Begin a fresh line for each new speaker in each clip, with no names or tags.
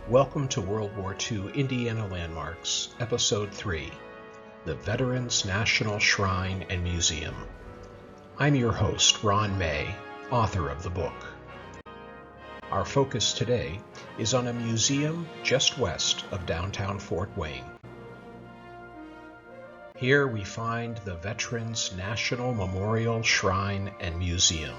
Welcome to World War II Indiana Landmarks, Episode 3, the Veterans National Shrine and Museum. I'm your host, Ron May, author of the book. Our focus today is on a museum just west of downtown Fort Wayne. Here we find the Veterans National Memorial Shrine and Museum.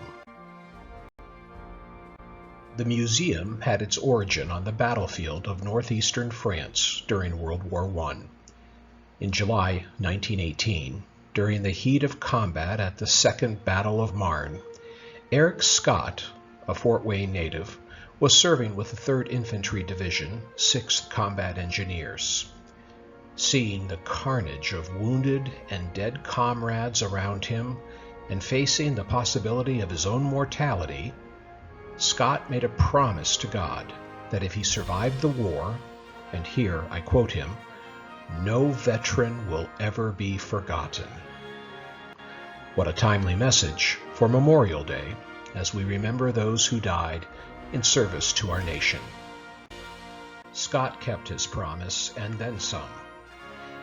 The museum had its origin on the battlefield of northeastern France during World War I. In July 1918, during the heat of combat at the Second Battle of Marne, Eric Scott, a Fort Wayne native, was serving with the 3rd Infantry Division, 6th Combat Engineers. Seeing the carnage of wounded and dead comrades around him and facing the possibility of his own mortality, Scott made a promise to God that if he survived the war, and here I quote him, "No veteran will ever be forgotten." What a timely message for Memorial Day as we remember those who died in service to our nation. Scott kept his promise and then some.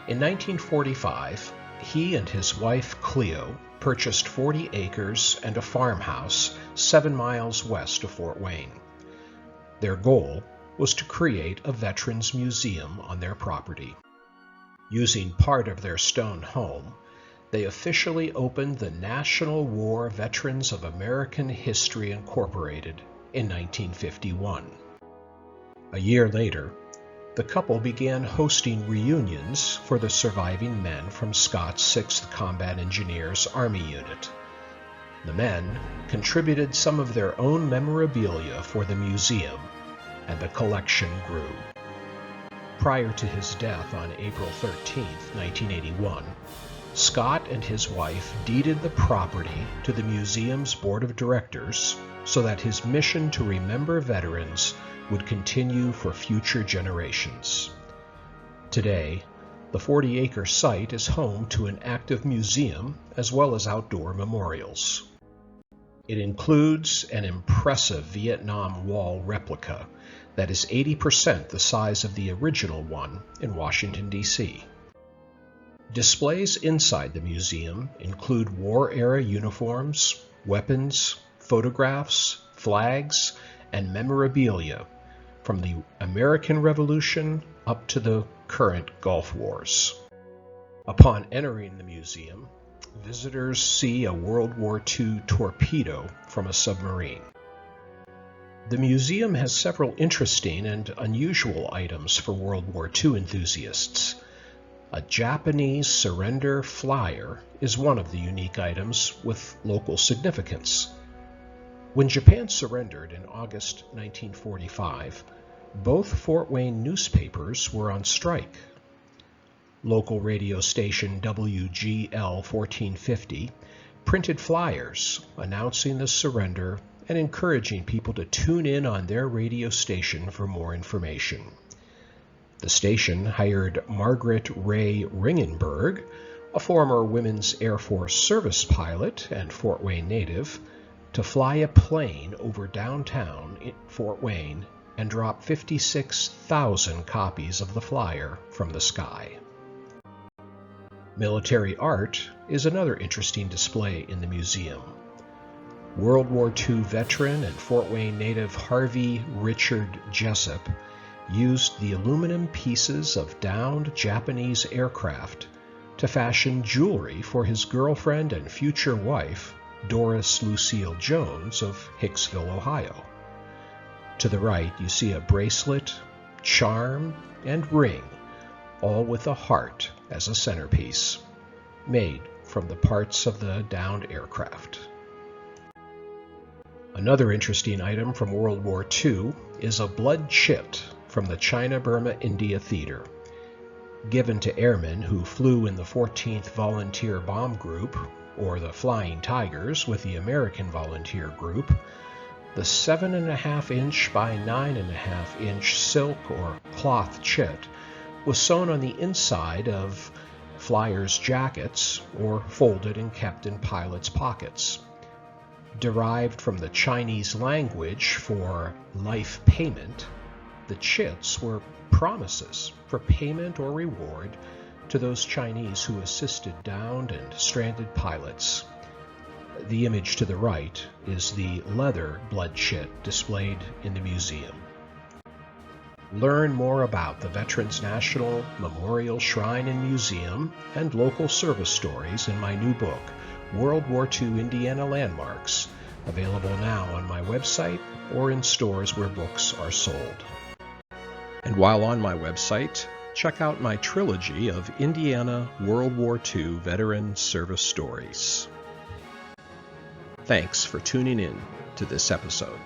In 1945, he and his wife Cleo purchased 40 acres and a farmhouse 7 miles west of Fort Wayne. Their goal was to create a veterans museum on their property. Using part of their stone home, they officially opened the National War Veterans of American History Incorporated in 1951. A year later, the couple began hosting reunions for the surviving men from Scott's 6th Combat Engineers Army Unit. The men contributed some of their own memorabilia for the museum, and the collection grew. Prior to his death on April 13, 1981, Scott and his wife deeded the property to the museum's board of directors so that his mission to remember veterans would continue for future generations. Today, the 40-acre site is home to an active museum as well as outdoor memorials. It includes an impressive Vietnam Wall replica that is 80% the size of the original one in Washington, D.C. Displays inside the museum include war-era uniforms, weapons, photographs, flags, and memorabilia from the American Revolution up to the current Gulf Wars. Upon entering the museum, visitors see a World War II torpedo from a submarine. The museum has several interesting and unusual items for World War II enthusiasts. A Japanese surrender flyer is one of the unique items with local significance. When Japan surrendered in August 1945, both Fort Wayne newspapers were on strike. Local radio station WGL 1450 printed flyers announcing the surrender and encouraging people to tune in on their radio station for more information. The station hired Margaret Ray Ringenberg, a former Women's Air Force service pilot and Fort Wayne native, to fly a plane over downtown in Fort Wayne and drop 56,000 copies of the flyer from the sky. Military art is another interesting display in the museum. World War II veteran and Fort Wayne native Harvey Richard Jessup used the aluminum pieces of downed Japanese aircraft to fashion jewelry for his girlfriend and future wife, Doris Lucille Jones of Hicksville, Ohio. To the right, you see a bracelet, charm, and ring, all with a heart as a centerpiece, made from the parts of the downed aircraft. Another interesting item from World War II is a blood chit from the China-Burma India Theater. Given to airmen who flew in the 14th Volunteer Bomb Group, or the Flying Tigers with the American Volunteer Group, the 7.5-inch by 9.5-inch silk or cloth chit was sewn on the inside of flyers' jackets or folded and kept in pilots' pockets. Derived from the Chinese language for life payment, the chits were promises for payment or reward to those Chinese who assisted downed and stranded pilots. The image to the right is the leather blood chit displayed in the museum. Learn more about the Veterans National Memorial Shrine and Museum and local service stories in my new book, World War II Indiana Landmarks, available now on my website or in stores where books are sold. And while on my website, check out my trilogy of Indiana World War II veteran service stories. Thanks for tuning in to this episode.